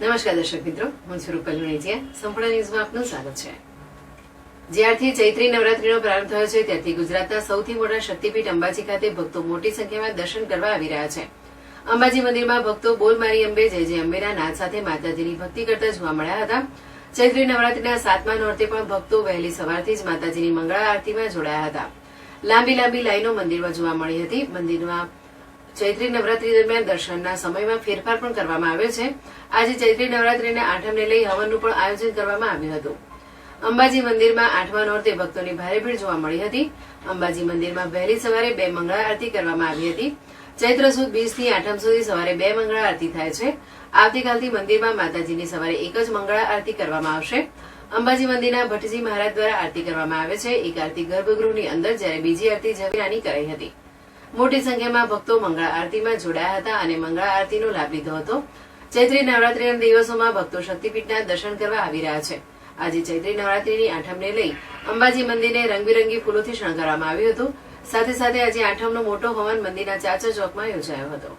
નમસ્કાર દર્શક મિત્રો, હું છું રૂપલ લુણીચિયા. સંપૂર્ણ ન્યૂઝમાં આપનું સ્વાગત છે. જ્યારથી ચૈત્રી નવરાત્રીનો પ્રારંભ થયો છે ત્યારથી ગુજરાતના સૌથી મોટા શક્તિપીઠ અંબાજી ખાતે ભક્તો મોટી સંખ્યામાં દર્શન કરવા આવી રહ્યા છે. અંબાજી મંદિરમાં ભક્તો બોલ મારી અંબે જય જય અંબેના નાદ સાથે માતાજીની ભક્તિ કરતા જોવા મળ્યા હતા. ચૈત્રી નવરાત્રીના 7મા નોરતે પણ ભક્તો વહેલી સવારથી જ માતાજીની મંગળા આરતીમાં જોડાયા હતા. લાંબી લાંબી લાઈનો મંદિરમાં જોવા મળી હતી. મંદિરમાં ચૈત્રી નવરાત્રી દરમિયાન દર્શનના સમયમાં ફેરફાર પણ કરવામાં આવ્યો છે. આજે ચૈત્રી નવરાત્રીના આઠમને લઈ હવનનું પણ આયોજન કરવામાં આવ્યું હતું. અંબાજી મંદિરમાં 8મા નોરતે ભક્તોની ભારે ભીડ જોવા મળી હતી. અંબાજી મંદિરમાં વહેલી સવારે 2 મંગળા આરતી કરવામાં આવી હતી. ચૈત્ર સુદ 20 થી આઠમ સુધી સવારે 2 મંગળા આરતી થાય છે. આવતીકાલથી મંદિરમાં માતાજીની સવારે 1 જ મંગળા આરતી કરવામાં આવશે. અંબાજી મંદિરના ભટ્ટજી મહારાજ દ્વારા આરતી કરવામાં આવે છે. એક આરતી ગર્ભગૃહની અંદર જ્યારે બીજી આરતી ઝવેરાની કરાઈ હતી. મોટી સંખ્યામાં ભક્તો મંગળા આરતીમાં જોડાયા હતા અને મંગળા આરતીનો લાભ લીધો હતો. ચૈત્રી નવરાત્રીના દિવસોમાં ભક્તો શક્તિપીઠના દર્શન કરવા આવી રહ્યા છે. આજે ચૈત્રી નવરાત્રીની આઠમને લઈ અંબાજી મંદિરને રંગબેરંગી ફૂલોથી શણગારવામાં આવ્યું હતું. સાથે સાથે આજે આઠમનો મોટો હવન મંદિરના ચાચર ચોકમાં યોજાયો હતો.